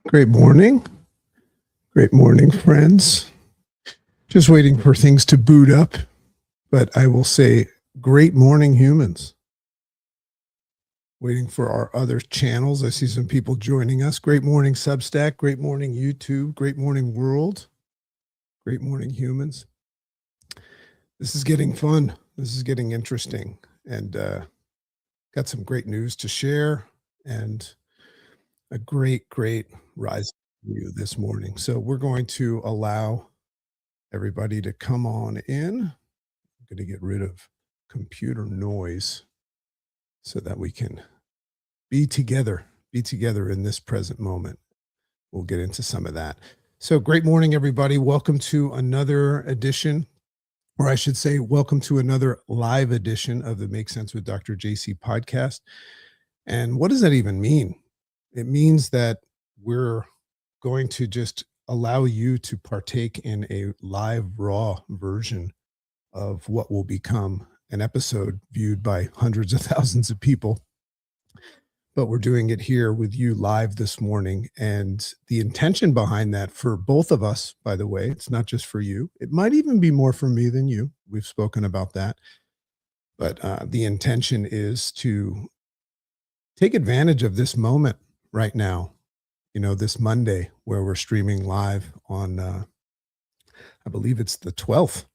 Great morning. Great morning, friends. Just waiting for things to boot up, but I will say great morning, humans. Waiting for our other channels. I see some people joining us. Great morning, Substack. Great morning, YouTube. Great morning, world. Great morning, humans. This is getting fun. This is getting interesting. And got some great news to share and a great rise for you this morning. So we're going to allow everybody to come on in. I'm going to get rid of computer noise so that we can be together in this present moment. We'll get into some of that. So, great morning, everybody. Welcome to another edition, or I should say, welcome to another live edition of the Make Sense with Dr. JC podcast. And what does that even mean? It means that we're going to just allow you to partake in a live, raw version of what will become an episode viewed by hundreds of thousands of people. But we're doing it here with you live this morning. And the intention behind that for both of us, by the way, it's not just for you. It might even be more for me than you. We've spoken about that. But the intention is to take advantage of this moment right now, this Monday where we're streaming live on, I believe it's the 12th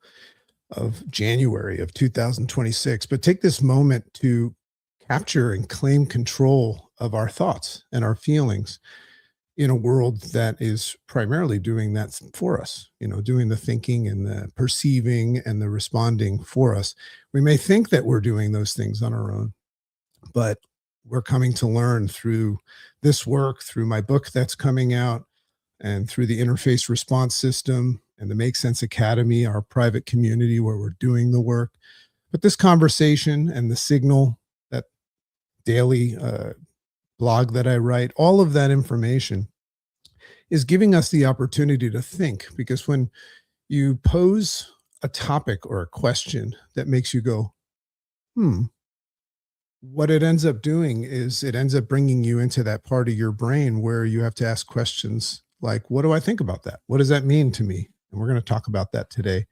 of January of 2026. But take this moment to capture and claim control of our thoughts and our feelings in a world that is primarily doing that for us, doing the thinking and the perceiving and the responding for us. We may think that we're doing those things on our own, but we're coming to learn through this work, through my book that's coming out, and through the interface response system and the Make Sense Academy, our private community where we're doing the work. But this conversation and the signal, that daily blog that I write, all of that information is giving us the opportunity to think, because when you pose a topic or a question that makes you go, what it ends up doing is it ends up bringing you into that part of your brain where you have to ask questions like, what do I think about that? What does that mean to me? And we're going to talk about that today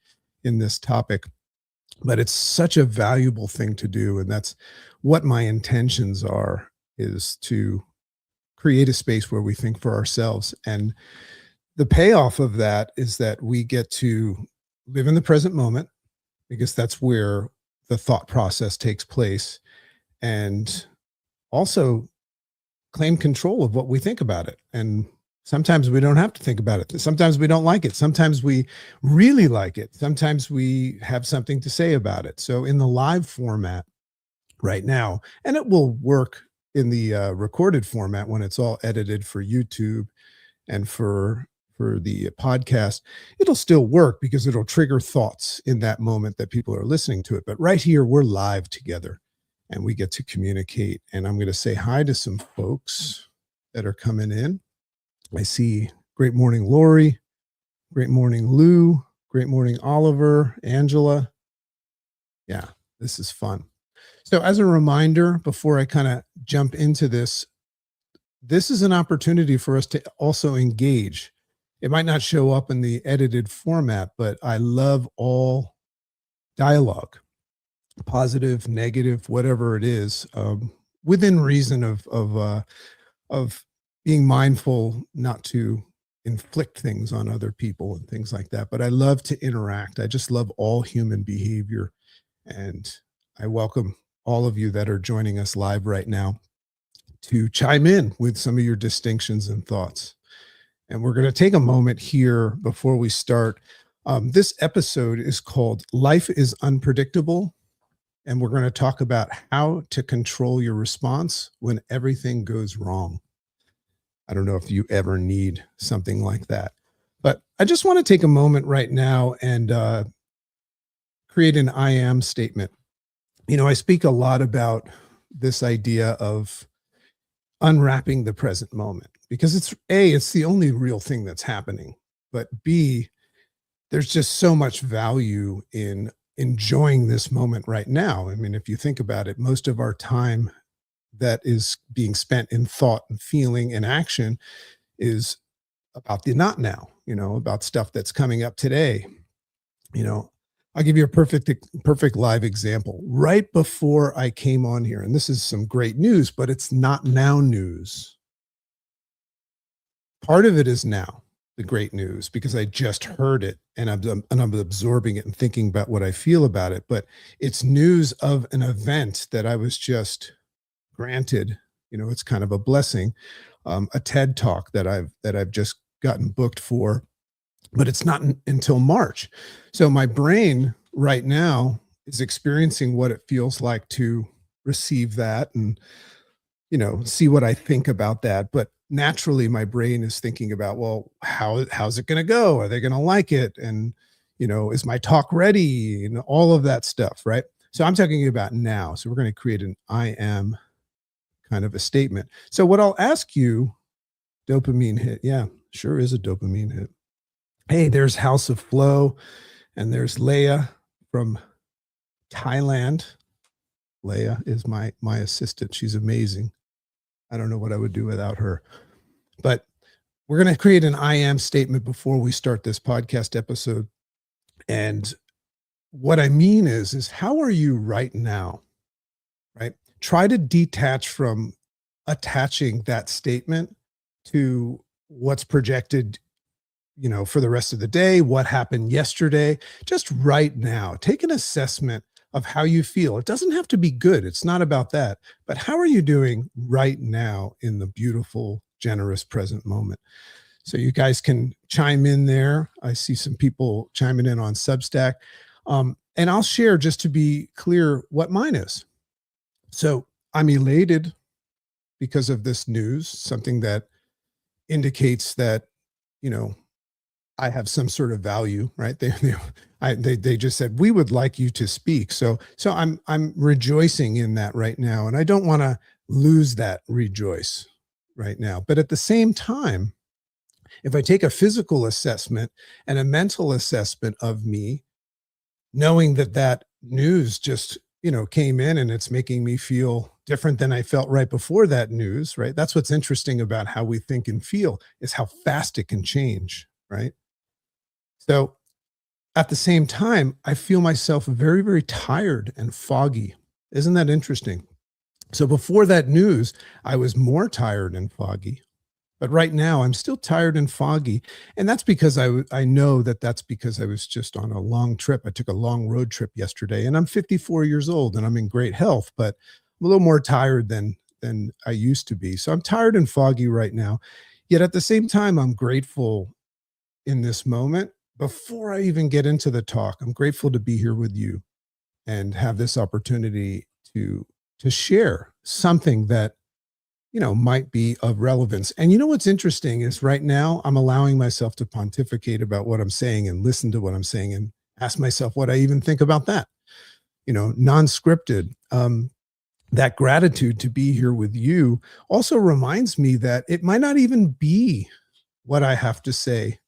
in this topic. But it's such a valuable thing to do. And that's what my intentions are, is to create a space where we think for ourselves. And the payoff of that is that we get to live in the present moment, because that's where the thought process takes place, and also claim control of what we think about it. And sometimes we don't have to think about it. Sometimes we don't like it. Sometimes we really like it. Sometimes we have something to say about it. So in the live format right now, and it will work in the recorded format when it's all edited for YouTube and for the podcast, it'll still work because it'll trigger thoughts in that moment that people are listening to it. But right here, we're live together and we get to communicate. And I'm going to say hi to some folks that are coming in. I see great morning, Lori. Great morning, Lou. Great morning, Oliver, Angela. Yeah, this is fun. So as a reminder, before I kind of jump into this, this is an opportunity for us to also engage. It might not show up in the edited format, but I love all dialogue, positive, negative, whatever it is, within reason of being mindful not to inflict things on other people and things like that. But I love to interact. I just love all human behavior. And I welcome all of you that are joining us live right now to chime in with some of your distinctions and thoughts. And we're going to take a moment here before we start. This episode is called Life is Unpredictable. And we're going to talk about how to control your response when everything goes wrong. I don't know if you ever need something like that, but I just want to take a moment right now and create an I am statement. I speak a lot about this idea of unwrapping the present moment, because it's the only real thing that's happening. But B, there's just so much value in enjoying this moment right now. I mean, if you think about it, most of our time that is being spent in thought and feeling and action is about the not now, about stuff that's coming up today. You know, I'll give you a perfect live example. Right before I came on here, and this is some great news, but it's not now news. Part of it is now the great news because I just heard it and I'm absorbing it and thinking about what I feel about it. But it's news of an event that I was just granted. It's kind of a blessing. A TED talk that I've just gotten booked for, but it's not until March. So my brain right now is experiencing what it feels like to receive that and see what I think about that. But naturally, my brain is thinking about, well, how's it going to go? Are they going to like it? And is my talk ready? And all of that stuff, right? So I'm talking about now. So we're going to create an I am kind of a statement. So what I'll ask you, dopamine hit. Yeah, sure is a dopamine hit. Hey, there's House of Flow, and there's Leia from Thailand. Leia is my assistant. She's amazing. I don't know what I would do without her. But we're going to create an I am statement before we start this podcast episode. And what I mean is how are you right now? Right? Try to detach from attaching that statement to what's projected, for the rest of the day, what happened yesterday, just right now. Take an assessment of how you feel. It doesn't have to be good. It's not about that. But how are you doing right now in the beautiful, generous present moment? So you guys can chime in there. I see some people chiming in on Substack. And I'll share, just to be clear, what mine is. So I'm elated because of this news, something that indicates that, I have some sort of value, right? They just said, we would like you to speak. So I'm rejoicing in that right now. And I don't want to lose that rejoice right now. But at the same time, if I take a physical assessment and a mental assessment of me, knowing that news just, came in and it's making me feel different than I felt right before that news, right? That's what's interesting about how we think and feel, is how fast it can change, right? So at the same time, I feel myself very, very tired and foggy. Isn't that interesting? So before that news, I was more tired and foggy. But right now, I'm still tired and foggy. And that's because I know that's because I was just on a long trip. I took a long road trip yesterday, and I'm 54 years old and I'm in great health, but I'm a little more tired than I used to be. So I'm tired and foggy right now. Yet at the same time, I'm grateful in this moment. Before I even get into the talk, I'm grateful to be here with you and have this opportunity to share something that might be of relevance. And what's interesting is right now I'm allowing myself to pontificate about what I'm saying and listen to what I'm saying and ask myself what I even think about that. Non-scripted. That gratitude to be here with you also reminds me that it might not even be what I have to say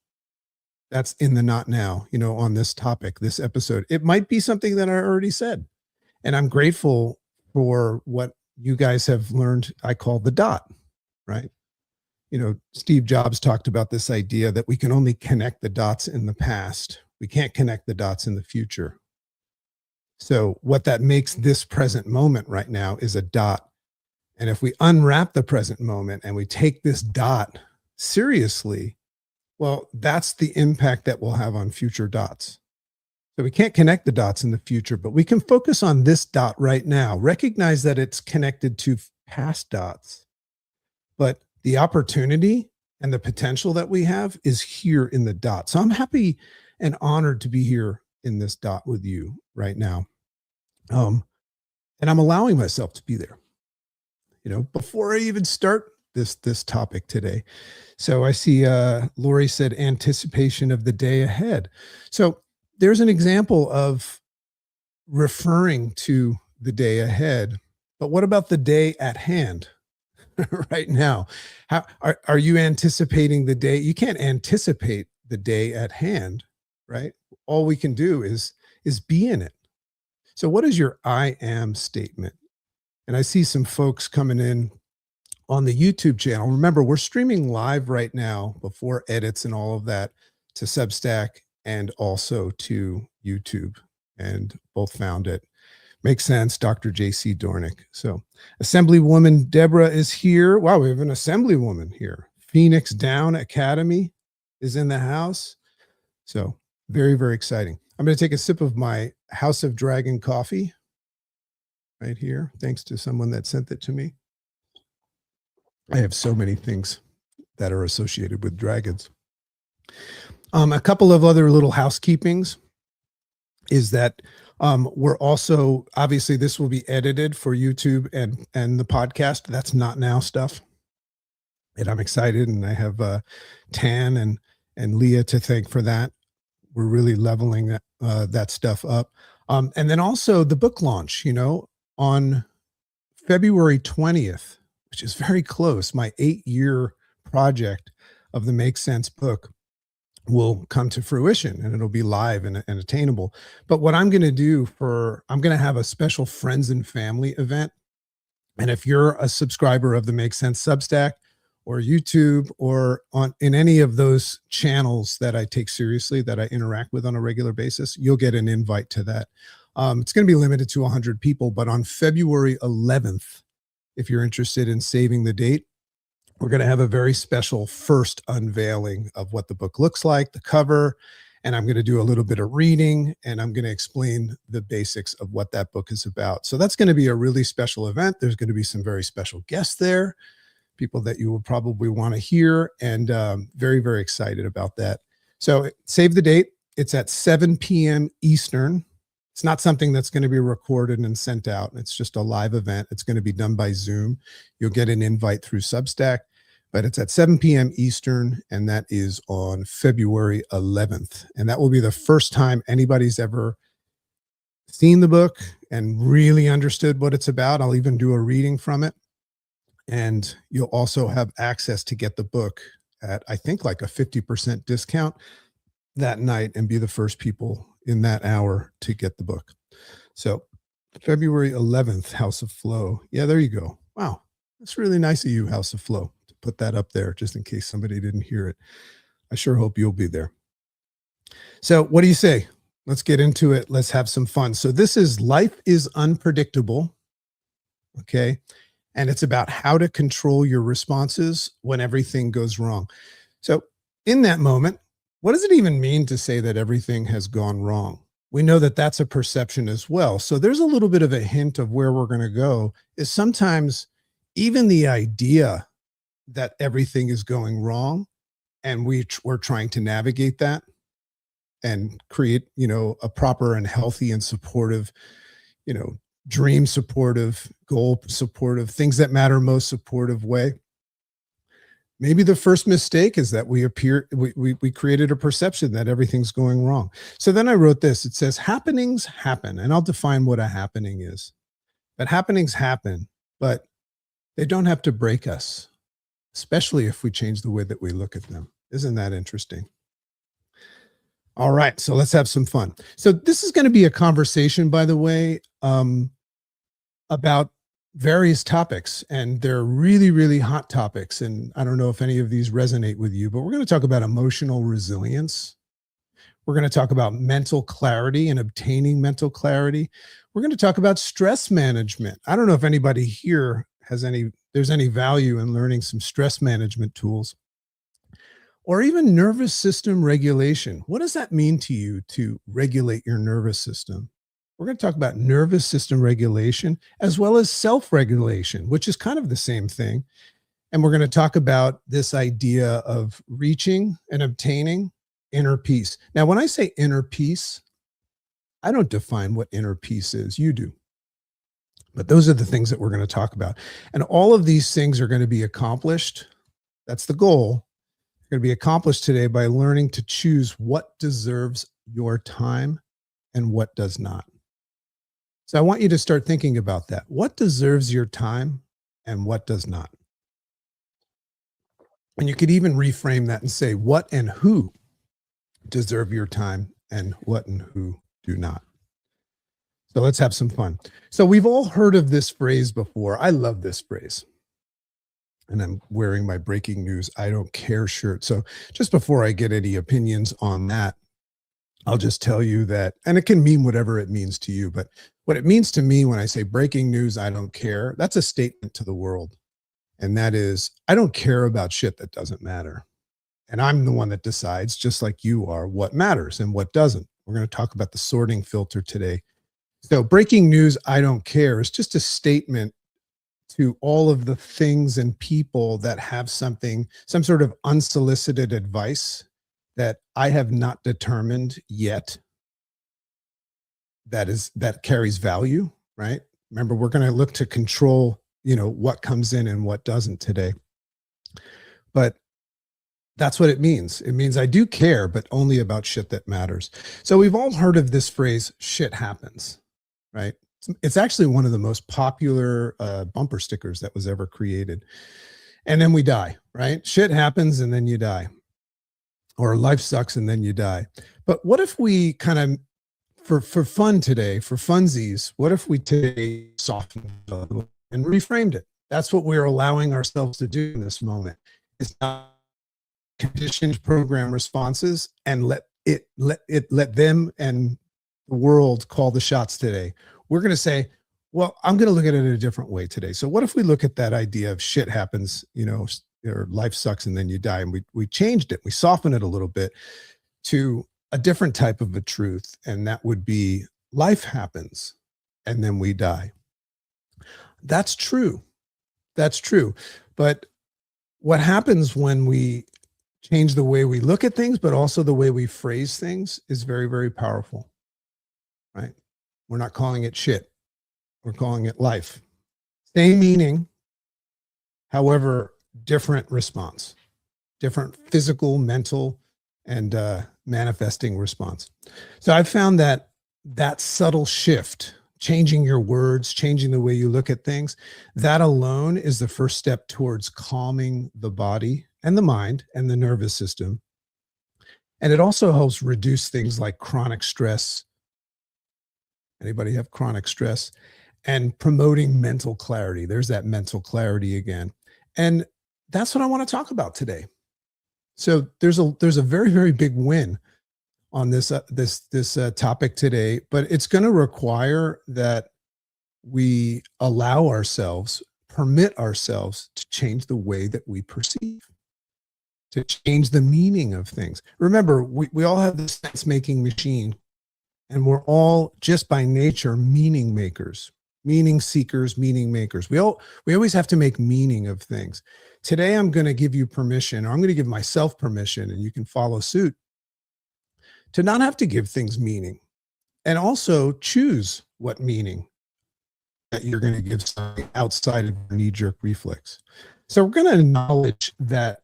that's in the not now, on this topic, this episode. It might be something that I already said. And I'm grateful for what you guys have learned. I call the dot, right? Steve Jobs talked about this idea that we can only connect the dots in the past. We can't connect the dots in the future. So what that makes this present moment right now is a dot. And if we unwrap the present moment and we take this dot seriously, well, that's the impact that we'll have on future dots. So we can't connect the dots in the future, but we can focus on this dot right now. Recognize that it's connected to past dots, but the opportunity and the potential that we have is here in the dot. So I'm happy and honored to be here in this dot with you right now. And I'm allowing myself to be there, before I even start this topic today. So I see Lori said anticipation of the day ahead. So there's an example of referring to the day ahead, but what about the day at hand? Right now? How are you anticipating the day? You can't anticipate the day at hand, right? All we can do is be in it. So what is your I am statement? And I see some folks coming in on the YouTube channel. Remember, we're streaming live right now before edits and all of that to Substack and also to YouTube, and both found it. Makes sense, Dr. JC Dornick. So, Assemblywoman Deborah is here. Wow, we have an Assemblywoman here. Phoenix Down Academy is in the house. So, very, very exciting. I'm going to take a sip of my House of Dragon coffee right here, thanks to someone that sent it to me. I have so many things that are associated with dragons. A couple of other little housekeepings is that we're also, obviously this will be edited for YouTube and the podcast. That's not now stuff. And I'm excited, and I have Tan and Leah to thank for that. We're really leveling that stuff up. And then also the book launch, on February 20th, which is very close, my 8-year project of the Make Sense book will come to fruition, and it'll be live and attainable. But what I'm going to do I'm going to have a special friends and family event. And if you're a subscriber of the Make Sense Substack or YouTube or in any of those channels that I take seriously, that I interact with on a regular basis, you'll get an invite to that. It's going to be limited to 100 people, but on February 11th, if you're interested in saving the date, we're going to have a very special first unveiling of what the book looks like, the cover, and I'm going to do a little bit of reading, and I'm going to explain the basics of what that book is about. So that's going to be a really special event. There's going to be some very special guests there, people that you will probably want to hear, and very, very excited about that. So save the date. It's at 7 p.m. Eastern. It's not something that's going to be recorded and sent out. It's just a live event. It's going to be done by Zoom. You'll get an invite through Substack, but it's at 7 p.m. Eastern, and that is on February 11th. And that will be the first time anybody's ever seen the book and really understood what it's about. I'll even do a reading from it. And you'll also have access to get the book at, I think, like a 50% discount that night, and be the first people in that hour to get the book. So February 11th, House of Flow. Yeah, there you go. Wow. That's really nice of you, House of Flow, to put that up there just in case somebody didn't hear it. I sure hope you'll be there. So what do you say? Let's get into it. Let's have some fun. So this is Life is Unpredictable. Okay. And it's about how to control your responses when everything goes wrong. So in that moment, what does it even mean to say that everything has gone wrong? We know that that's a perception as well. So there's a little bit of a hint of where we're going to go, is sometimes even the idea that everything is going wrong, and we're trying to navigate that and create, a proper and healthy and supportive, dream supportive, goal supportive, things that matter most supportive way. Maybe the first mistake is that we created a perception that everything's going wrong. So then I wrote this. It says, happenings happen. And I'll define what a happening is. But happenings happen, but they don't have to break us, especially if we change the way that we look at them. Isn't that interesting? All right, so let's have some fun. So this is going to be a conversation, by the way, about various topics, and they're really, really hot topics. And I don't know if any of these resonate with you, but we're going to talk about emotional resilience. We're going to talk about mental clarity and obtaining mental clarity. We're going to talk about stress management. I don't know if anybody here there's any value in learning some stress management tools, or even nervous system regulation. What does that mean to you, to regulate your nervous system? We're going to talk about nervous system regulation as well as self-regulation, which is kind of the same thing. And we're going to talk about this idea of reaching and obtaining inner peace. Now, when I say inner peace, I don't define what inner peace is. You do. But those are the things that we're going to talk about. And all of these things are going to be accomplished. That's the goal. They're going to be accomplished today by learning to choose what deserves your time and what does not. So I want you to start thinking about that. What deserves your time and what does not? And you could even reframe that and say, what and who deserve your time and what and who do not? So let's have some fun. So we've all heard of this phrase before. I love this phrase. and I'm wearing my breaking news I don't care shirt. So just before I get any opinions on that, I'll just tell you that, and it can mean whatever it means to you, but what it means to me when I say breaking news, I don't care, that's a statement to the world. And that is, I don't care about shit that doesn't matter. And I'm the one that decides, just like you are, what matters and what doesn't. We're going to talk about the sorting filter today. So, breaking news, I don't care, is just a statement to all of the things and people that have something, some sort of unsolicited advice that I have not determined yet that carries value, right? Remember, we're going to look to control, what comes in and what doesn't today. But that's what it means. It means I do care, but only about shit that matters. So we've all heard of this phrase, shit happens, right? It's actually one of the most popular bumper stickers that was ever created. And then we die, right? Shit happens and then you die. Or life sucks and then you die. But what if we kind of, for fun today, for funsies, what if we today softened it a little and reframed it? That's what we're allowing ourselves to do in this moment. It's not conditioned program responses and let them and the world call the shots today. We're going to say, well, I'm going to look at it in a different way today. So what if we look at that idea of shit happens, or life sucks and then you die, and we changed it, we softened it a little bit to a different type of a truth, and that would be life happens and then we die. That's true. That's true. But what happens when we change the way we look at things, but also the way we phrase things, is very, very powerful, right? We're not calling it shit. We're calling it life. Same meaning, however, different response, different physical, mental, and manifesting response. So I've found that subtle shift, changing your words, changing the way you look at things, that alone is the first step towards calming the body and the mind and the nervous system. And it also helps reduce things like chronic stress. Anybody have chronic stress? And promoting mental clarity. There's that mental clarity again. And that's what I want to talk about today. So there's a very, very big win on this topic today, but it's going to require that we allow ourselves, permit ourselves to change the way that we perceive, to change the meaning of things. Remember, we all have this sense-making machine, and we're all just by nature meaning makers, meaning seekers, meaning makers. We always have to make meaning of things. Today, I'm going to give you permission, or I'm going to give myself permission, and you can follow suit, to not have to give things meaning, and also choose what meaning that you're going to give something outside of your knee-jerk reflex. So we're going to acknowledge that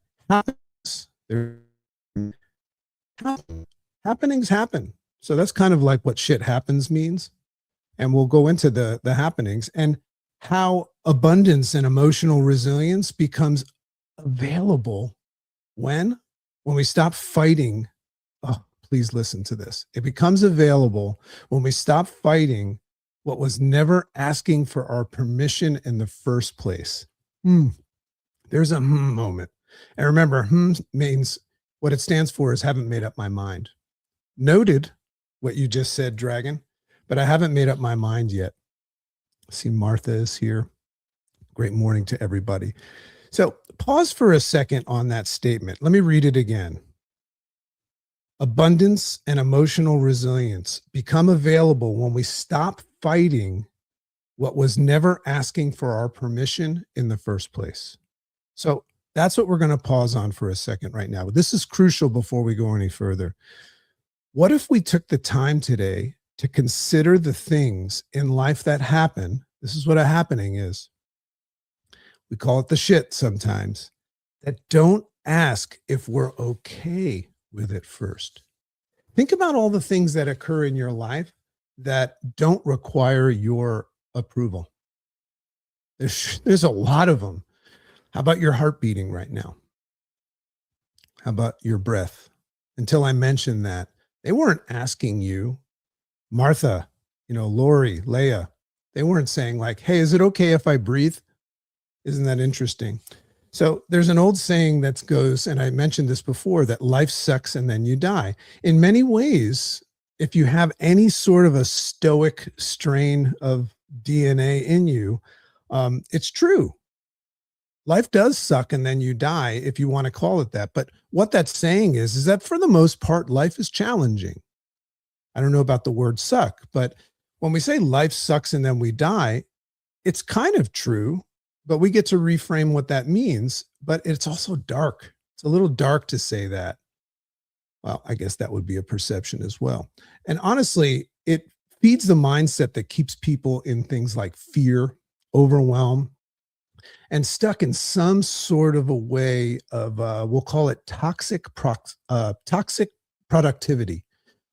happenings happen. So that's kind of like what shit happens means. And we'll go into the happenings and how abundance and emotional resilience becomes available when we stop fighting. Oh, please listen to this. It becomes available when we stop fighting what was never asking for our permission in the first place. There's a moment. And remember, means, what it stands for is haven't made up my mind. Noted what you just said, Dragon, but I haven't made up my mind yet. See, Martha is here. Great morning to everybody. So pause for a second on that statement. Let me read it again. Abundance and emotional resilience become available when we stop fighting what was never asking for our permission in the first place. So that's what we're going to pause on for a second right now. This is crucial before we go any further. What if we took the time today to consider the things in life that happen? This is what a happening is. We call it the shit sometimes, that don't ask if we're okay with it first. Think about all the things that occur in your life that don't require your approval. There's a lot of them. How about your heart beating right now? How about your breath? Until I mentioned that, they weren't asking you, Martha, Lori, Leah, they weren't saying like, hey, is it okay if I breathe? Isn't that interesting? So there's an old saying that goes, and I mentioned this before, that life sucks and then you die. In many ways, if you have any sort of a stoic strain of DNA in you, it's true. Life does suck and then you die, if you want to call it that. But what that's saying is that for the most part, life is challenging. I don't know about the word suck, but when we say life sucks and then we die, it's kind of true, but we get to reframe what that means. But it's also dark. It's a little dark to say that. Well, I guess that would be a perception as well. And honestly, it feeds the mindset that keeps people in things like fear, overwhelm, and stuck in some sort of a way of, we'll call it toxic productivity.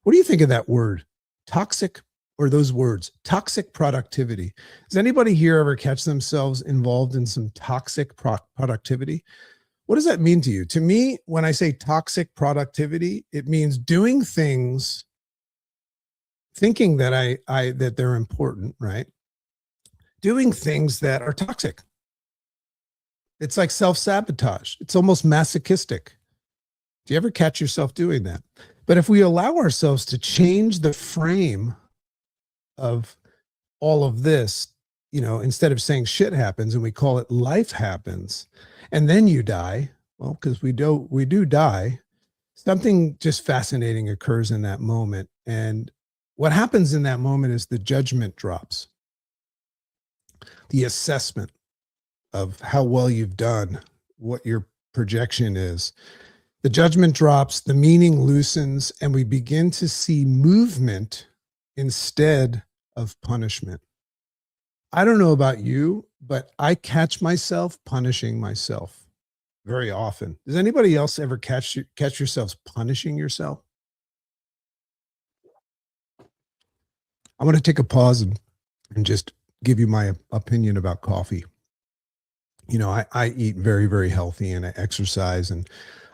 What do you think of that word? Toxic, or those words, toxic productivity. Does anybody here ever catch themselves involved in some toxic productivity? What does that mean to you? To me, when I say toxic productivity, it means doing things thinking that that they're important, right? Doing things that are toxic. It's like self-sabotage. It's almost masochistic. Do you ever catch yourself doing that? But if we allow ourselves to change the frame of all of this, instead of saying shit happens and we call it life happens, and then you die, well, because we do die, something just fascinating occurs in that moment. And what happens in that moment is the judgment drops, the assessment of how well you've done, what your projection is. The judgment drops, the meaning loosens, and we begin to see movement instead of punishment. I don't know about you, but I catch myself punishing myself very often. Does anybody else ever catch yourselves punishing yourself? I'm going to take a pause and just give you my opinion about coffee. I eat very, very healthy and I exercise, and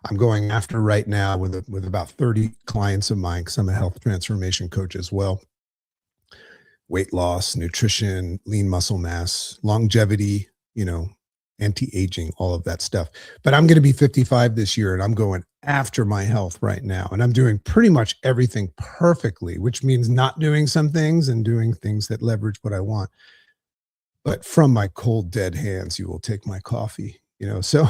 I'm going after right now with about 30 clients of mine, because I'm a health transformation coach as well. Weight loss, nutrition, lean muscle mass, longevity, anti-aging, all of that stuff. But I'm going to be 55 this year and I'm going after my health right now. And I'm doing pretty much everything perfectly, which means not doing some things and doing things that leverage what I want. But from my cold, dead hands, you will take my coffee, So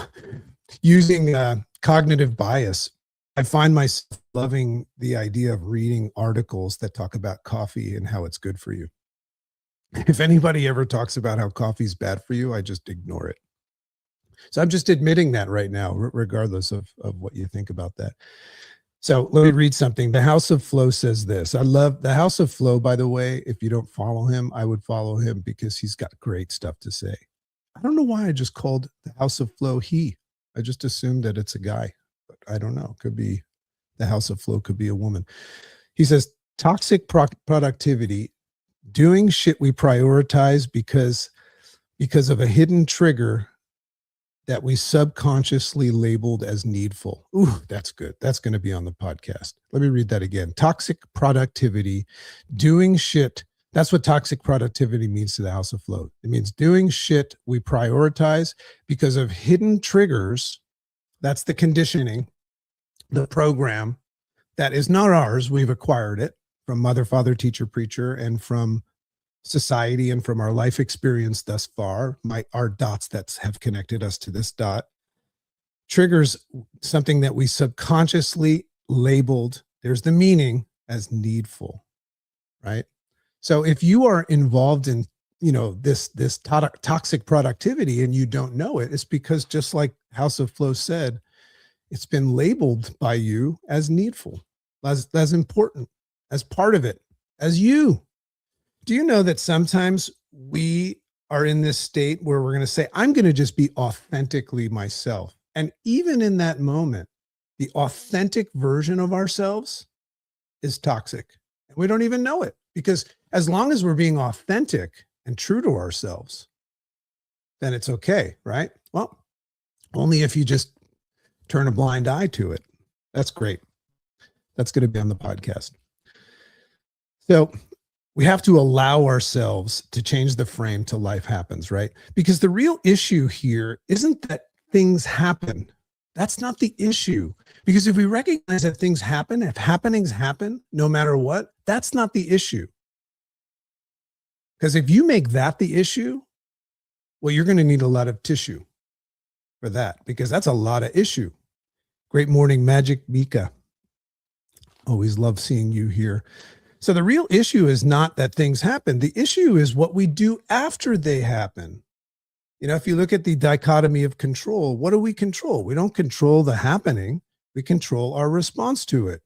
using cognitive bias, I find myself loving the idea of reading articles that talk about coffee and how it's good for you. If anybody ever talks about how coffee is bad for you, I just ignore it. So I'm just admitting that right now, regardless of what you think about that. So let me read something. The House of Flow says this. I love the House of Flow, by the way. If you don't follow him, I would follow him because he's got great stuff to say. I don't know why I just called the House of Flow he. I just assumed that it's a guy, but I don't know. Could be the House of Flow, could be a woman. He says, toxic productivity, doing shit we prioritize because of a hidden trigger that we subconsciously labeled as needful. Ooh, that's good. That's going to be on the podcast. Let me read that again. Toxic productivity, doing shit. That's what toxic productivity means to the House of Flow. It means doing shit we prioritize because of hidden triggers. That's the conditioning, the program that is not ours. We've acquired it from mother, father, teacher, preacher, and from society and from our life experience thus far. Our dots that have connected us to this dot triggers something that we subconsciously labeled, there's the meaning, as needful, right? So if you are involved in this toxic productivity and you don't know it, it's because, just like House of Flow said, it's been labeled by you as needful, as important, as part of it, as you. Do you know that sometimes we are in this state where we're going to say, I'm going to just be authentically myself. And even in that moment, the authentic version of ourselves is toxic. And we don't even know it, because as long as we're being authentic and true to ourselves, then it's okay, right? Well, only if you just turn a blind eye to it. That's great. That's going to be on the podcast. So we have to allow ourselves to change the frame till life happens, right? Because the real issue here isn't that things happen. That's not the issue. Because if we recognize that things happen, if happenings happen, no matter what, that's not the issue. Because if you make that the issue, well, you're going to need a lot of tissue for that, because that's a lot of issue. Great morning, Magic Mika. Always love seeing you here. So the real issue is not that things happen. The issue is what we do after they happen. You know, if you look at the dichotomy of control, what do we control? We don't control the happening. We control our response to it,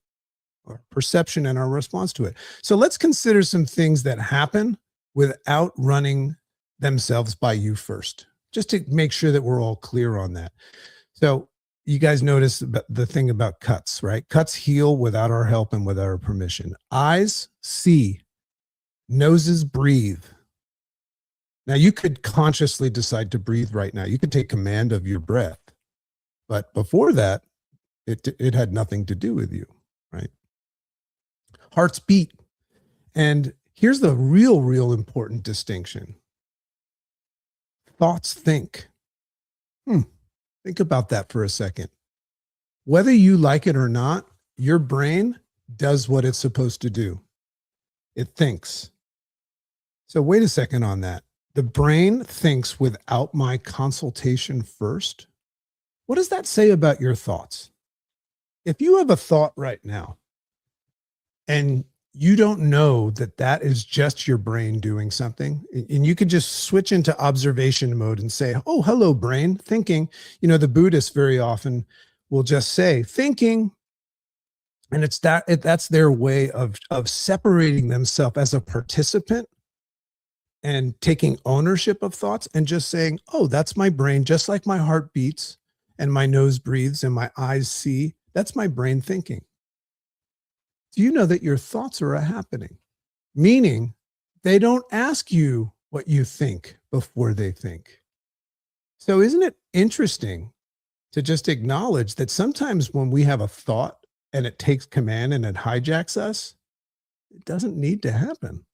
our perception and our response to it. So let's consider some things that happen without running themselves by you first, just to make sure that we're all clear on that. So you guys notice the thing about cuts, right? Cuts heal without our help and without our permission. Eyes see, noses breathe. Now, you could consciously decide to breathe right now. You could take command of your breath. But before that, it had nothing to do with you, right? Hearts beat. And here's the real important distinction. Thoughts think. Think about that for a second. Whether you like it or not, your brain does what it's supposed to do. It thinks. So wait a second on that. The brain thinks without my consultation first. What does that say about your thoughts? If you have a thought right now and you don't know that that is just your brain doing something, and you could just switch into observation mode and say, oh, hello, brain, thinking. You know, the Buddhists very often will just say thinking. And that's their way of separating themselves as a participant and taking ownership of thoughts and just saying, oh, that's my brain, just like my heart beats and my nose breathes and my eyes see. That's my brain thinking. Do you know that your thoughts are a happening? Meaning they don't ask you what you think before they think. So isn't it interesting to just acknowledge that sometimes when we have a thought and it takes command and it hijacks us, it doesn't need to happen.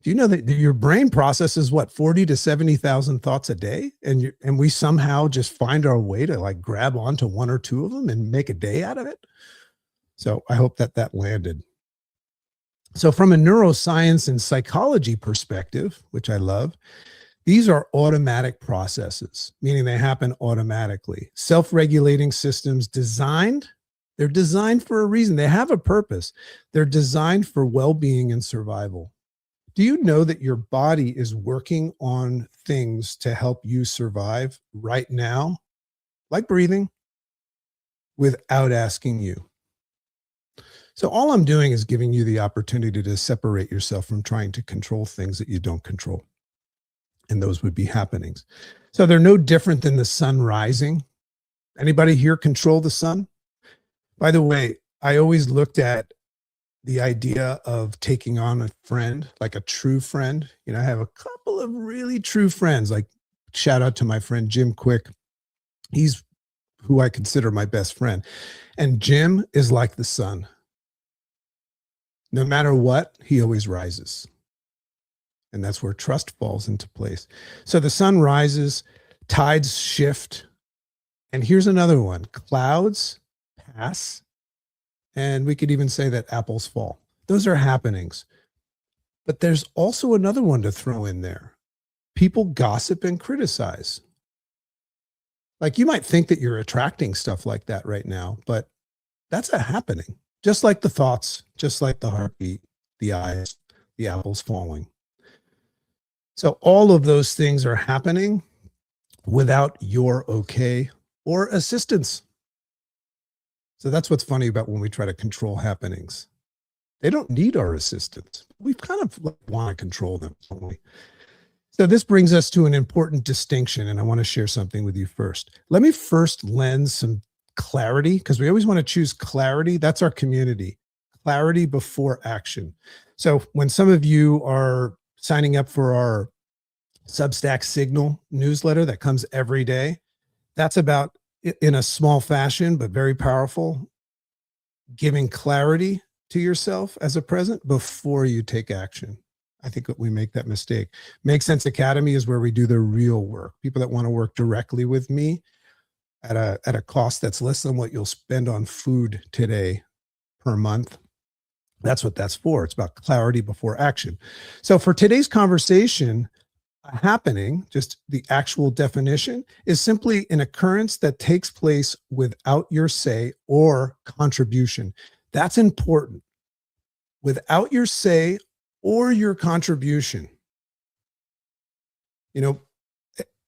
Do you know that your brain processes what, 40 to 70,000 thoughts a day? And we somehow just find our way to like grab onto one or two of them and make a day out of it. So I hope that landed. So from a neuroscience and psychology perspective, which I love, these are automatic processes, meaning they happen automatically. Self-regulating systems they're designed for a reason. They have a purpose. They're designed for well-being and survival. Do you know that your body is working on things to help you survive right now, like breathing, without asking you? So all I'm doing is giving you the opportunity to separate yourself from trying to control things that you don't control. And those would be happenings. So they're no different than the sun rising. Anybody here control the sun? By the way, I always looked at the idea of taking on a friend, like a true friend. You know, I have a couple of really true friends, like shout out to my friend, Jim Quick. He's who I consider my best friend. And Jim is like the sun. No matter what, he always rises. And that's where trust falls into place. So the sun rises, tides shift. And here's another one. Clouds pass. And we could even say that apples fall. Those are happenings. But there's also another one to throw in there. People gossip and criticize. Like you might think that you're attracting stuff like that right now, but that's a happening. Just like the thoughts, just like the heartbeat, the eyes, the apples falling. So all of those things are happening without your okay or assistance. So that's what's funny about when we try to control happenings. They don't need our assistance. We kind of want to control them, don't we? So this brings us to an important distinction, and I want to share something with you first. Let me first lend some clarity, because we always want to choose clarity. That's our community. Clarity before action. So when some of you are signing up for our Substack Signal newsletter that comes every day, that's about, in a small fashion, but very powerful, giving clarity to yourself as a present before you take action. I think that we make that mistake. Make Sense Academy is where we do the real work. People that want to work directly with me at a cost that's less than what you'll spend on food today per month. That's what that's for. It's about clarity before action. So for today's conversation, a happening, just the actual definition, is simply an occurrence that takes place without your say or contribution. That's important. Without your say or your contribution. You know,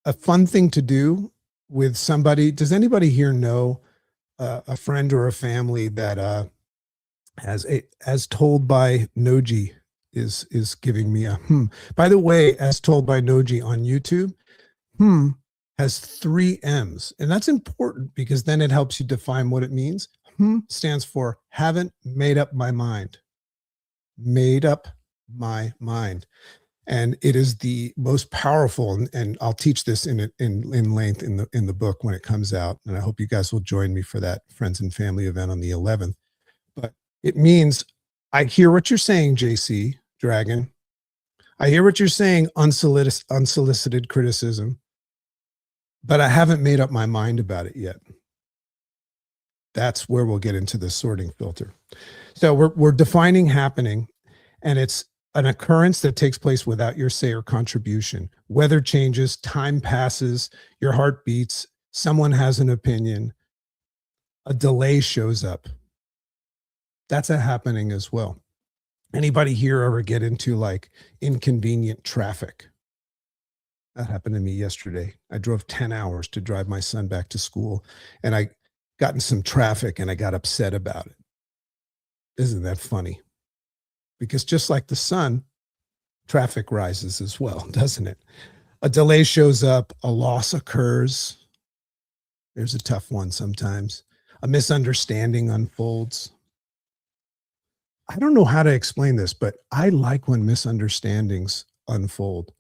a fun thing to do with somebody. Does anybody here know a friend or a family that as told by Noji is giving me a hmm. By the way, as told by Noji on YouTube, hmm has three M's. And that's important because then it helps you define what it means. Hmm stands for haven't made up my mind. Made up my mind. And it is the most powerful, and I'll teach this in length in the book when it comes out. And I hope you guys will join me for that friends and family event on the 11th. But it means I hear what you're saying, JC Dragon. I hear what you're saying, unsolicited criticism, but I haven't made up my mind about it yet. That's where we'll get into the sorting filter. So we're defining happening, and it's an occurrence that takes place without your say or contribution. Weather changes, time passes, your heart beats, someone has an opinion, a delay shows up. That's a happening as well. Anybody here ever get into like inconvenient traffic? That happened to me yesterday. I drove 10 hours to drive my son back to school, and I got in some traffic and I got upset about it. Isn't that funny? Because just like the sun, traffic rises as well, doesn't it? A delay shows up, a loss occurs. There's a tough one sometimes. A misunderstanding unfolds. I don't know how to explain this, but I like when misunderstandings unfold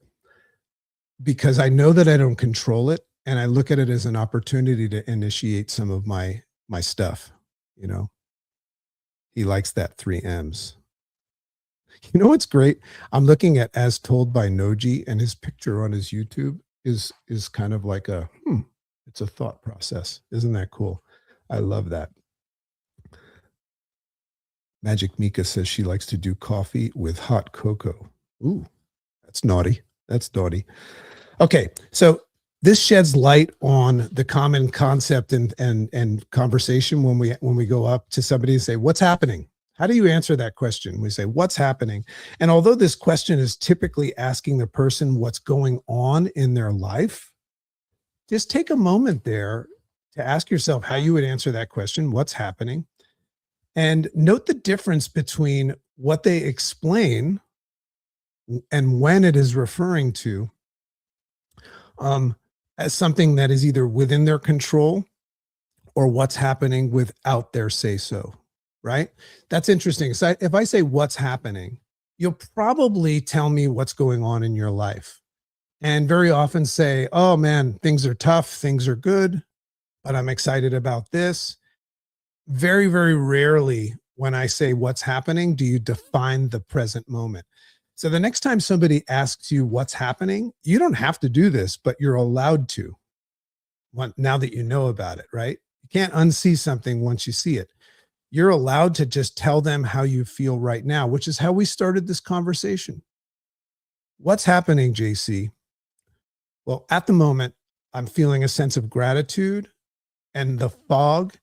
because I know that I don't control it, and I look at it as an opportunity to initiate some of my stuff, you know. He likes that three M's. You know what's great? I'm looking at As Told by Noji, and his picture on his YouTube is kind of like a it's a thought process. Isn't that cool? I love that. Magic Mika says she likes to do coffee with hot cocoa. Ooh, that's naughty. That's naughty. Okay, so this sheds light on the common concept and conversation when we go up to somebody and say, "What's happening?" How do you answer that question? We say, "What's happening?" And although this question is typically asking the person what's going on in their life, just take a moment there to ask yourself how you would answer that question, "What's happening?" And note the difference between what they explain and when it is referring to as something that is either within their control or what's happening without their say so, right? That's interesting. So if I say what's happening, you'll probably tell me what's going on in your life. And very often say, oh man, things are tough, things are good, but I'm excited about this. Very, very rarely when I say what's happening, do you define the present moment. So the next time somebody asks you what's happening, you don't have to do this, but you're allowed to now that you know about it, right? You can't unsee something once you see it. You're allowed to just tell them how you feel right now, which is how we started this conversation. What's happening, JC? Well, at the moment, I'm feeling a sense of gratitude, and the fog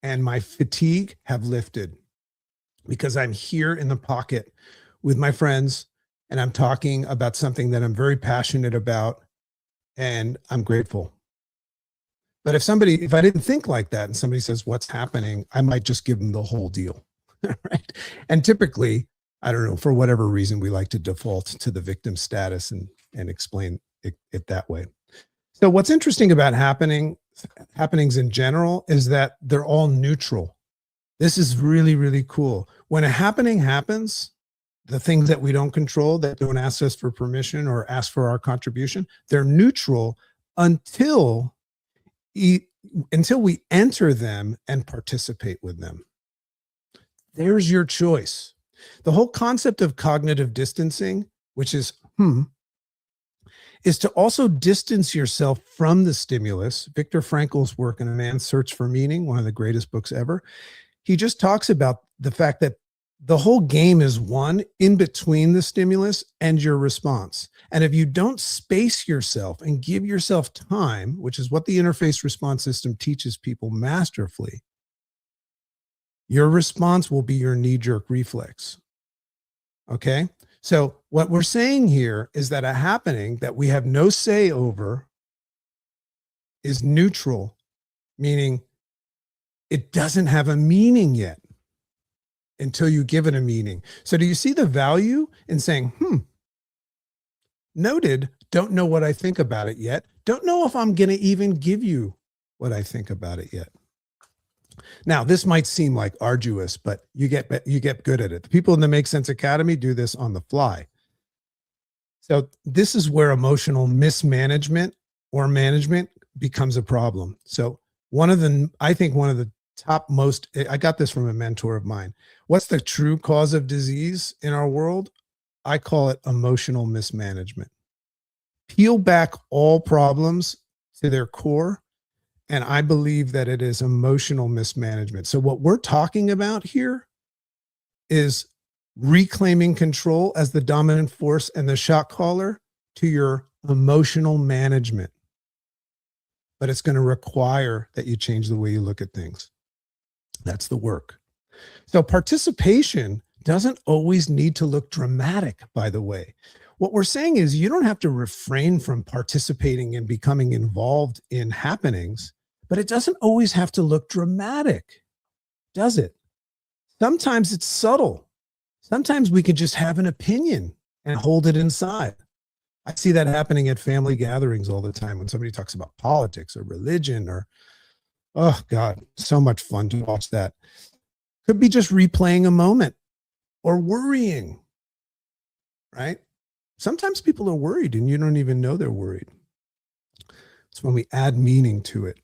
and my fatigue have lifted because I'm here in the pocket with my friends, and I'm talking about something that I'm very passionate about, and I'm grateful. But if I didn't think like that and somebody says, what's happening? I might just give them the whole deal, right? And typically, I don't know, for whatever reason, we like to default to the victim status and explain it that way. So what's interesting about happenings in general is that they're all neutral. This is really, really cool. When a happening happens, the things that we don't control, that don't ask us for permission or ask for our contribution, they're neutral until we enter them and participate with them. There's your choice. The whole concept of cognitive distancing which is, is to also distance yourself from the stimulus. Viktor Frankl's work in A Man's Search for Meaning, one of the greatest books ever, he just talks about the fact that the whole game is won in between the stimulus and your response. And if you don't space yourself and give yourself time, which is what the interface response system teaches people masterfully, your response will be your knee-jerk reflex. Okay? So what we're saying here is that a happening that we have no say over is neutral, meaning it doesn't have a meaning yet until you give it a meaning. So do you see the value in saying, noted, don't know what I think about it yet. Don't know if I'm going to even give you what I think about it yet. Now, this might seem like arduous, but you get good at it. The people in the Make Sense Academy do this on the fly. So this is where emotional mismanagement or management becomes a problem. So I think one of the top most, I got this from a mentor of mine. What's the true cause of disease in our world? I call it emotional mismanagement. Peel back all problems to their core, and I believe that it is emotional mismanagement. So what we're talking about here is reclaiming control as the dominant force and the shot caller to your emotional management. But it's going to require that you change the way you look at things. That's the work. So participation doesn't always need to look dramatic, by the way. What we're saying is you don't have to refrain from participating and becoming involved in happenings, but it doesn't always have to look dramatic, does it? Sometimes it's subtle. Sometimes we can just have an opinion and hold it inside. I see that happening at family gatherings all the time when somebody talks about politics or religion or, oh God, so much fun to watch that. Could be just replaying a moment or worrying, right? Sometimes people are worried and you don't even know they're worried. It's when we add meaning to it.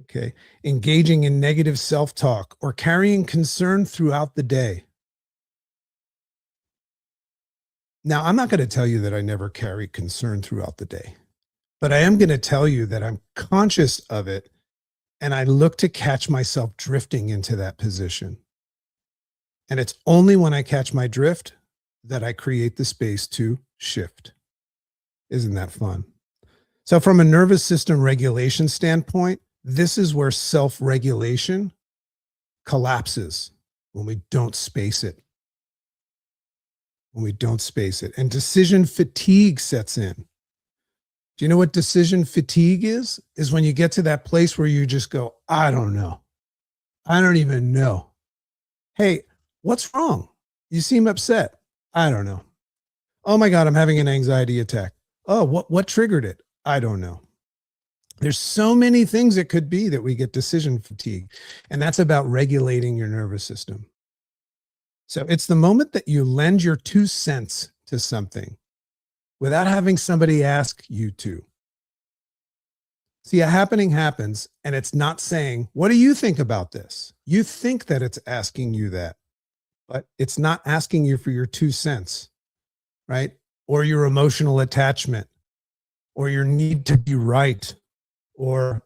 Okay. Engaging in negative self-talk or carrying concern throughout the day. Now, I'm not going to tell you that I never carry concern throughout the day, but I am going to tell you that I'm conscious of it and I look to catch myself drifting into that position. And it's only when I catch my drift that I create the space to shift. Isn't that fun? So from a nervous system regulation standpoint, this is where self-regulation collapses when we don't space it. When we don't space it. And decision fatigue sets in. Do you know what decision fatigue is? Is when you get to that place where you just go, I don't know. I don't even know. Hey, what's wrong? You seem upset. I don't know. Oh my God, I'm having an anxiety attack. Oh, what triggered it? I don't know. There's so many things it could be that we get decision fatigue. And that's about regulating your nervous system. So it's the moment that you lend your 2 cents to something without having somebody ask you to. See, a happening happens and it's not saying, what do you think about this? You think that it's asking you that, but it's not asking you for your 2 cents, right? Or your emotional attachment, or your need to be right, or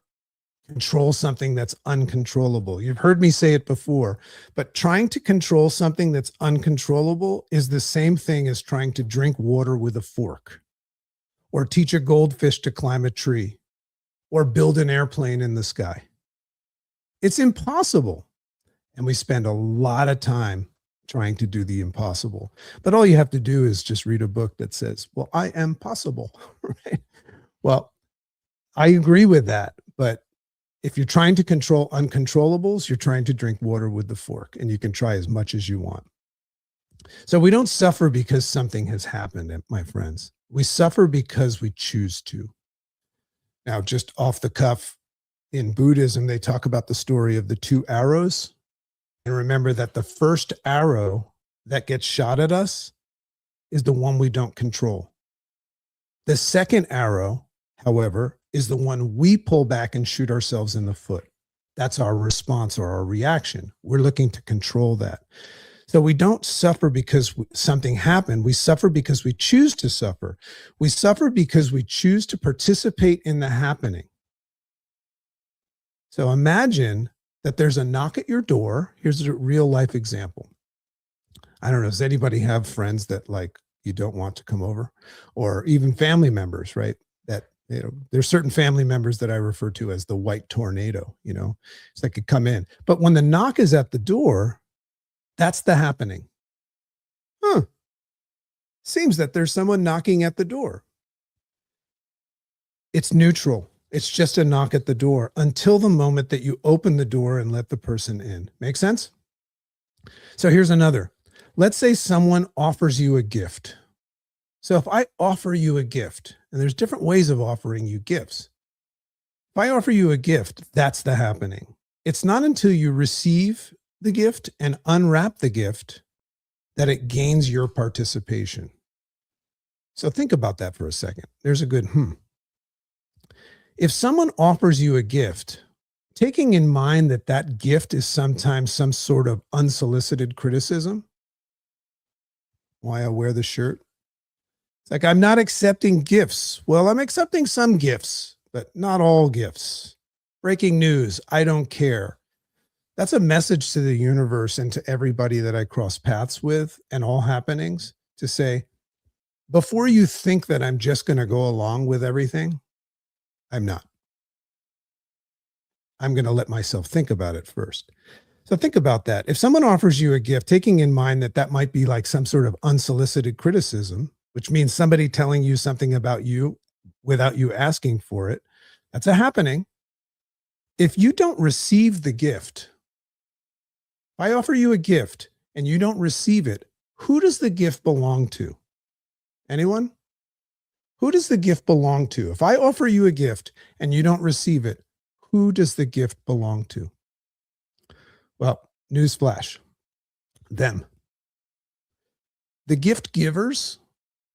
control something that's uncontrollable. You've heard me say it before, but trying to control something that's uncontrollable is the same thing as trying to drink water with a fork, or teach a goldfish to climb a tree, or build an airplane in the sky. It's impossible. And we spend a lot of time trying to do the impossible. But all you have to do is just read a book that says, well, I am possible, right? Well, I agree with that, but if you're trying to control uncontrollables, you're trying to drink water with the fork, and you can try as much as you want. So we don't suffer because something has happened, my friends. We suffer because we choose to. Now, just off the cuff, in Buddhism, they talk about the story of the 2 arrows. And remember that the first arrow that gets shot at us is the one we don't control. The second arrow, however, is the one we pull back and shoot ourselves in the foot. That's our response or our reaction. We're looking to control that. So we don't suffer because something happened. We suffer because we choose to suffer. We suffer because we choose to participate in the happening. So imagine that there's a knock at your door. Here's a real life example. I don't know. Does anybody have friends that like you don't want to come over, or even family members, right? That, there's certain family members that I refer to as the white tornado, it's like it come in. But when the knock is at the door, that's the happening. Huh. Seems that there's someone knocking at the door. It's neutral. It's just a knock at the door until the moment that you open the door and let the person in. Make sense? So here's another. Let's say someone offers you a gift. So if I offer you a gift, and there's different ways of offering you gifts. If I offer you a gift, that's the happening. It's not until you receive the gift and unwrap the gift that it gains your participation. So think about that for a second. There's a good If someone offers you a gift, taking in mind that that gift is sometimes some sort of unsolicited criticism, why I wear the shirt. It's like, I'm not accepting gifts. Well, I'm accepting some gifts, but not all gifts. Breaking news, I don't care. That's a message to the universe and to everybody that I cross paths with and all happenings to say, before you think that I'm just going to go along with everything, I'm not. I'm going to let myself think about it first. So think about that. If someone offers you a gift, taking in mind that that might be like some sort of unsolicited criticism, which means somebody telling you something about you without you asking for it, that's a happening. If you don't receive the gift, if I offer you a gift and you don't receive it, who does the gift belong to? Anyone? Who does the gift belong to? If I offer you a gift and you don't receive it, who does the gift belong to? Well, newsflash, them. The gift givers,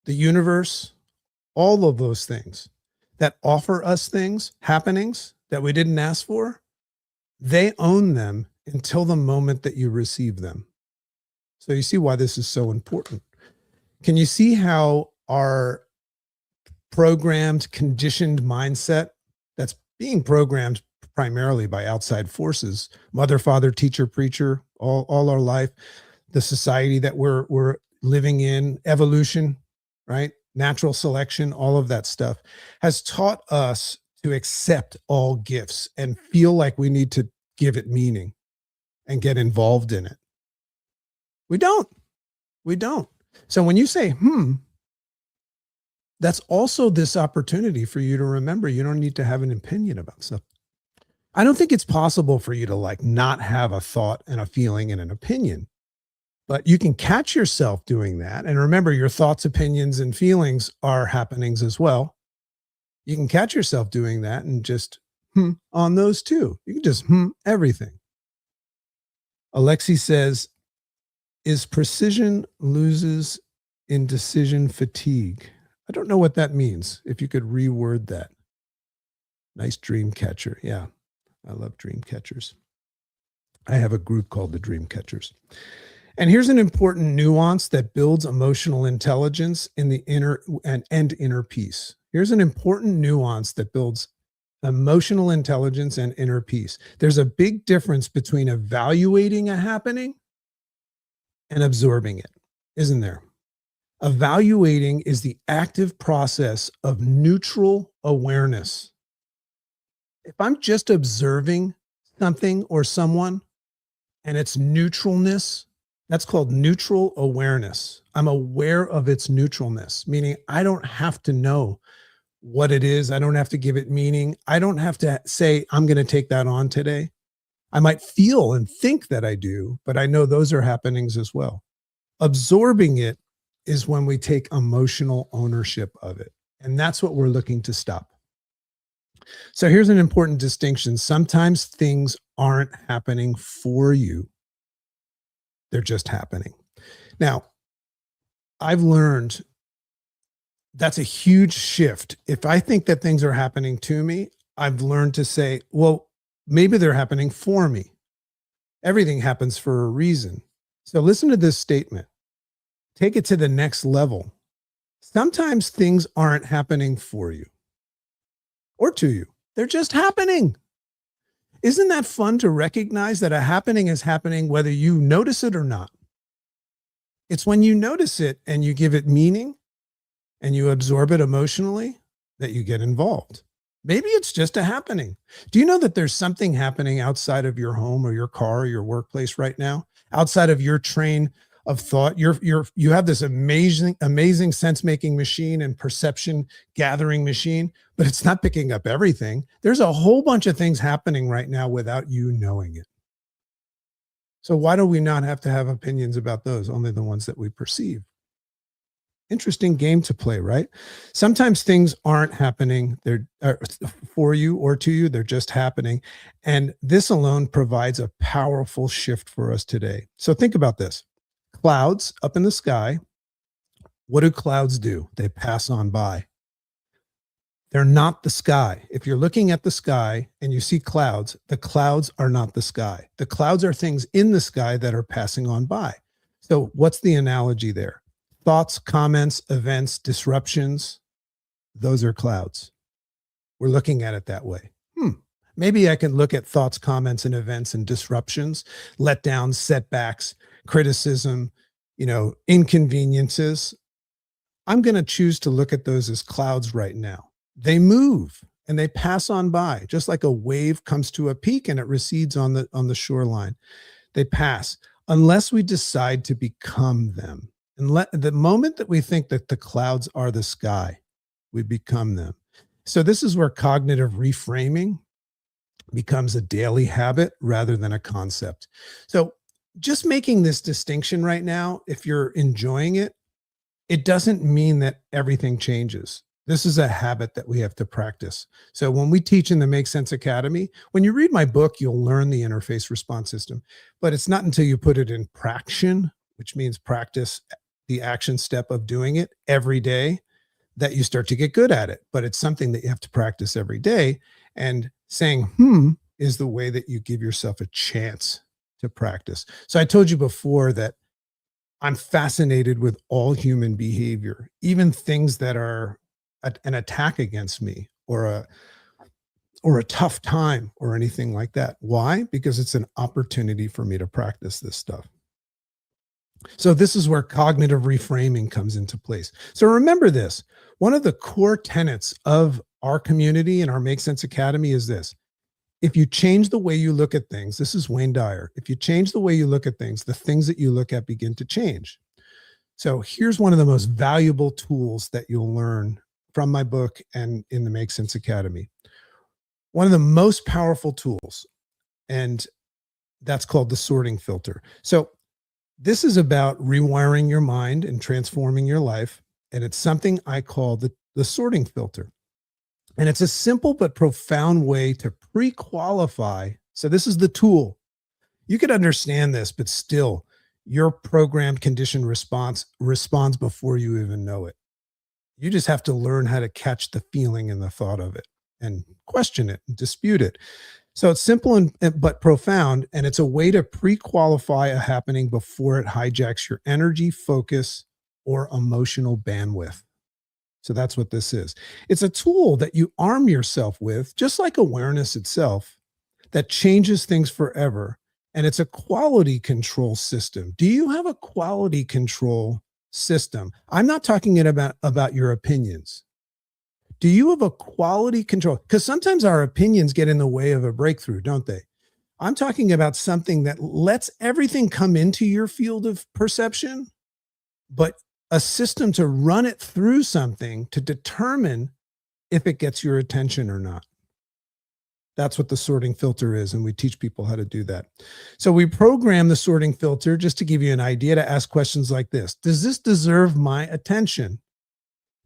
the universe, all of those things that offer us things, happenings that we didn't ask for, they own them until the moment that you receive them. So you see why this is so important. Can you see how our programmed, conditioned mindset that's being programmed primarily by outside forces, mother, father, teacher, preacher, all our life, the society that we're living in, evolution, right? Natural selection, all of that stuff has taught us to accept all gifts and feel like we need to give it meaning and get involved in it. We don't. We don't. So when you say, that's also this opportunity for you to remember you don't need to have an opinion about stuff. I don't think it's possible for you to like not have a thought and a feeling and an opinion, but you can catch yourself doing that. And remember, your thoughts, opinions, and feelings are happenings as well. You can catch yourself doing that and just on those too. You can just everything. Alexi says, is precision loses indecision fatigue? I don't know what that means. If you could reword that. Nice dream catcher. Yeah, I love dream catchers. I have a group called the Dream Catchers. And here's an important nuance that builds emotional intelligence in the inner and inner peace. Here's an important nuance that builds emotional intelligence and inner peace. There's a big difference between evaluating a happening and absorbing it, isn't there? Evaluating is the active process of neutral awareness. If I'm just observing something or someone and its neutralness, that's called neutral awareness. I'm aware of its neutralness, meaning I don't have to know what it is. I don't have to give it meaning. I don't have to say, I'm going to take that on today. I might feel and think that I do, but I know those are happenings as well. Absorbing it is when we take emotional ownership of it. And that's what we're looking to stop. So here's an important distinction. Sometimes things aren't happening for you. They're just happening. Now, I've learned that's a huge shift. If I think that things are happening to me, I've learned to say, well, maybe they're happening for me. Everything happens for a reason. So listen to this statement. Take it to the next level. Sometimes things aren't happening for you or to you. They're just happening. Isn't that fun to recognize that a happening is happening whether you notice it or not? It's when you notice it and you give it meaning and you absorb it emotionally that you get involved. Maybe it's just a happening. Do you know that there's something happening outside of your home or your car or your workplace right now? Outside of your train of thought, you have this amazing sense making machine and perception gathering machine, but it's not picking up everything. There's a whole bunch of things happening right now without you knowing it. So why do we not have to have opinions about those, only the ones that we perceive? Interesting game to play, right? Sometimes things aren't happening they're for you or to you, they're just happening. And this alone provides a powerful shift for us today. So think about this. Clouds up in the sky, what do clouds do? They pass on by. They're not the sky. If you're looking at the sky and you see clouds, the clouds are not the sky. The clouds are things in the sky that are passing on by. So, what's the analogy there? Thoughts, comments, events, disruptions, those are clouds. We're looking at it that way. Maybe I can look at thoughts, comments, and events and disruptions, letdowns, setbacks, criticism, inconveniences. I'm going to choose to look at those as clouds right now. They move and they pass on by, just like a wave comes to a peak and it recedes on the shoreline. They pass unless we decide to become them. And the moment that we think that the clouds are the sky, we become them. So this is where cognitive reframing becomes a daily habit rather than a concept. So just making this distinction right now, if you're enjoying it, it doesn't mean that everything changes. This is a habit that we have to practice. So when we teach in the Make Sense Academy, when you read my book, you'll learn the interface response system, but it's not until you put it in praction, which means practice the action step of doing it every day, that you start to get good at it. But it's something that you have to practice every day. And saying, is the way that you give yourself a chance to practice. So I told you before that I'm fascinated with all human behavior, even things that are an attack against me or a tough time or anything like that. Why? Because it's an opportunity for me to practice this stuff. So this is where cognitive reframing comes into place. So remember this. One of the core tenets of our community and our Make Sense Academy is this. If you change the way you look at things, this is Wayne Dyer. If you change the way you look at things, the things that you look at begin to change. So here's one of the most valuable tools that you'll learn from my book and in the Make Sense Academy. One of the most powerful tools, and that's called the sorting filter. So this is about rewiring your mind and transforming your life. And it's something I call the sorting filter. And it's a simple but profound way to pre-qualify. So this is the tool. You could understand this, but still your programmed conditioned response responds before you even know it. You just have to learn how to catch the feeling and the thought of it and question it and dispute it. So it's simple but profound, and it's a way to pre-qualify a happening before it hijacks your energy, focus, or emotional bandwidth. So that's what this is. It's a tool that you arm yourself with, just like awareness itself, that changes things forever. And it's a quality control system. Do you have a quality control system? I'm not talking about your opinions. Do you have a quality control? Because sometimes our opinions get in the way of a breakthrough, don't they? I'm talking about something that lets everything come into your field of perception, but a system to run it through something to determine if it gets your attention or not. That's what the sorting filter is, and we teach people how to do that. So we program the sorting filter, just to give you an idea, to ask questions like this. Does this deserve my attention?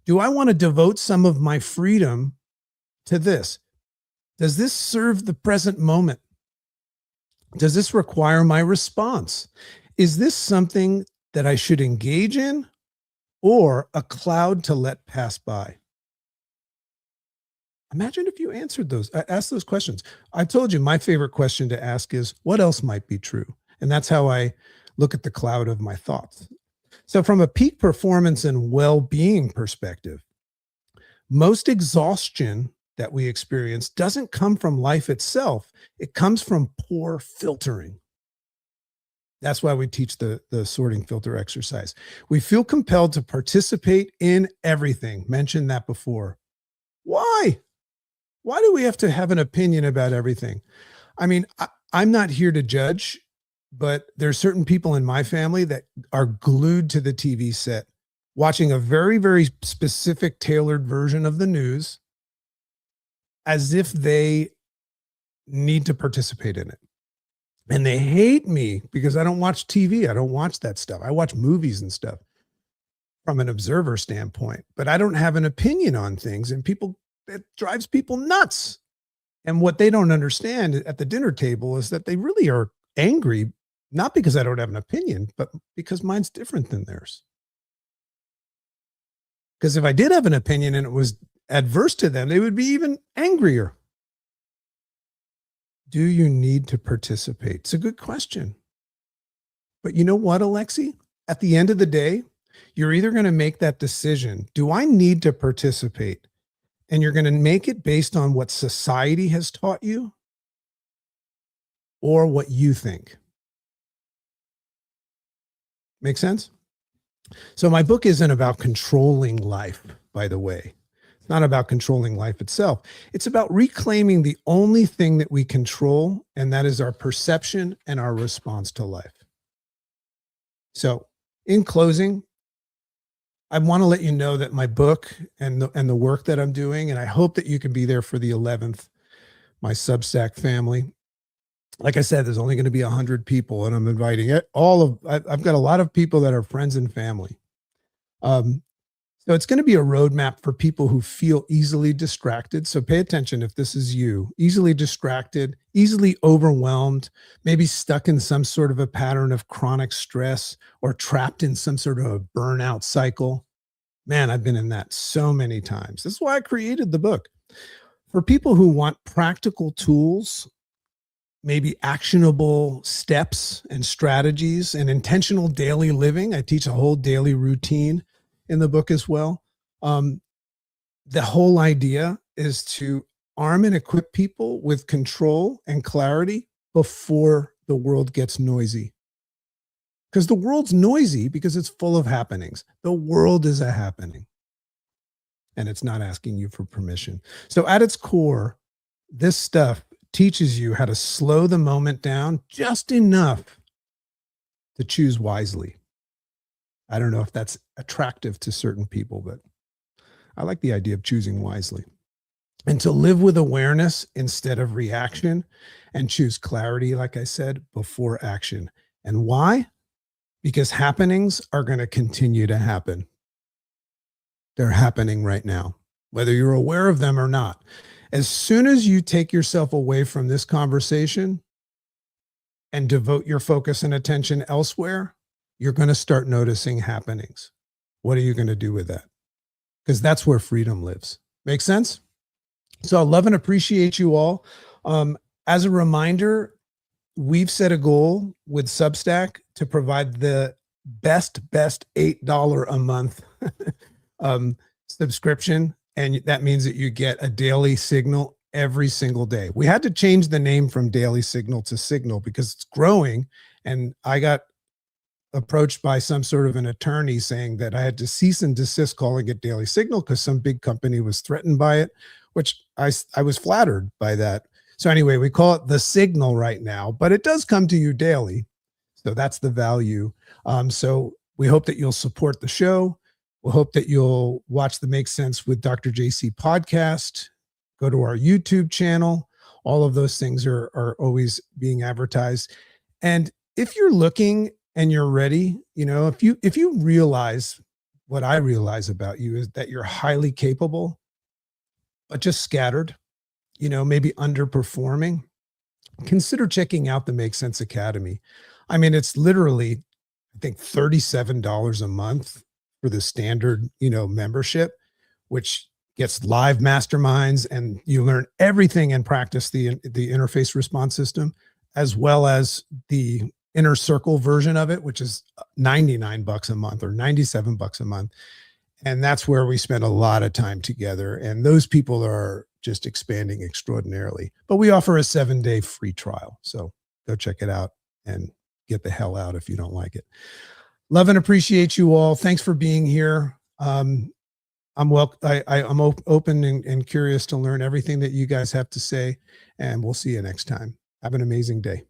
Do I want to devote some of my freedom to this? Does this serve the present moment? Does this require my response? Is this something that I should engage in, or a cloud to let pass by? Imagine if you answered asked those questions. I told you my favorite question to ask is, what else might be true? And that's how I look at the cloud of my thoughts. So, from a peak performance and well being perspective, most exhaustion that we experience doesn't come from life itself, it comes from poor filtering. That's why we teach the sorting filter exercise. We feel compelled to participate in everything. Mentioned that before. Why? Why do we have to have an opinion about everything? I mean, I'm not here to judge, but there's certain people in my family that are glued to the TV set, watching a very, very specific tailored version of the news as if they need to participate in it. And they hate me because I don't watch TV. I don't watch that stuff. I watch movies and stuff from an observer standpoint, but I don't have an opinion on things, and it drives people nuts. And what they don't understand at the dinner table is that they really are angry, not because I don't have an opinion, but because mine's different than theirs. Because if I did have an opinion and it was adverse to them, they would be even angrier. Do you need to participate? It's a good question. But you know what, Alexi? At the end of the day, you're either going to make that decision. Do I need to participate? And you're going to make it based on what society has taught you or what you think. Make sense? So my book isn't about controlling life, by the way. It's not about controlling life itself. It's about reclaiming the only thing that we control, and that is our perception and our response to life. So in closing, I want to let you know that my book and the work that I'm doing, and I hope that you can be there for the 11th, my Substack family. Like I said, there's only going to be 100 people, and I'm inviting I've got a lot of people that are friends and family. So it's going to be a roadmap for people who feel easily distracted. So pay attention if this is you, easily distracted, easily overwhelmed, maybe stuck in some sort of a pattern of chronic stress or trapped in some sort of a burnout cycle. Man, I've been in that so many times. This is why I created the book. For people who want practical tools, maybe actionable steps and strategies and intentional daily living, I teach a whole daily routine in the book as well. The whole idea is to arm and equip people with control and clarity before the world gets noisy. Because the world's noisy because it's full of happenings. The world is a happening, and it's not asking you for permission. So at its core, this stuff teaches you how to slow the moment down just enough to choose wisely. I don't know if that's attractive to certain people, but I like the idea of choosing wisely. And to live with awareness instead of reaction, and choose clarity, like I said, before action. And why? Because happenings are going to continue to happen. They're happening right now, whether you're aware of them or not. As soon as you take yourself away from this conversation and devote your focus and attention elsewhere, you're going to start noticing happenings. What are you going to do with that? Because that's where freedom lives. Make sense? So I love and appreciate you all. As a reminder, we've set a goal with Substack to provide the best $8 a month subscription. And that means that you get a daily signal every single day. We had to change the name from Daily Signal to Signal because it's growing. And I got approached by some sort of an attorney saying that I had to cease and desist calling it Daily Signal because some big company was threatened by it, which I was flattered by that. So anyway, we call it the Signal right now, but it does come to you daily. So that's the value. So we hope that you'll support the show. We'll hope that you'll watch the Make Sense with Dr. JC podcast, go to our YouTube channel. All of those things are always being advertised. And if you're looking and you're ready, if you realize what I realize about you is that you're highly capable, but just scattered, maybe underperforming, consider checking out the Make Sense Academy. I mean, it's literally, I think, $37 a month for the standard, membership, which gets live masterminds, and you learn everything and practice the interface response system, as well as the inner circle version of it, which is $99 a month or $97 a month. And that's where we spend a lot of time together. And those people are just expanding extraordinarily. But we offer a 7-day free trial. So go check it out and get the hell out if you don't like it. Love and appreciate you all. Thanks for being here. I'm open and curious to learn everything that you guys have to say. And we'll see you next time. Have an amazing day.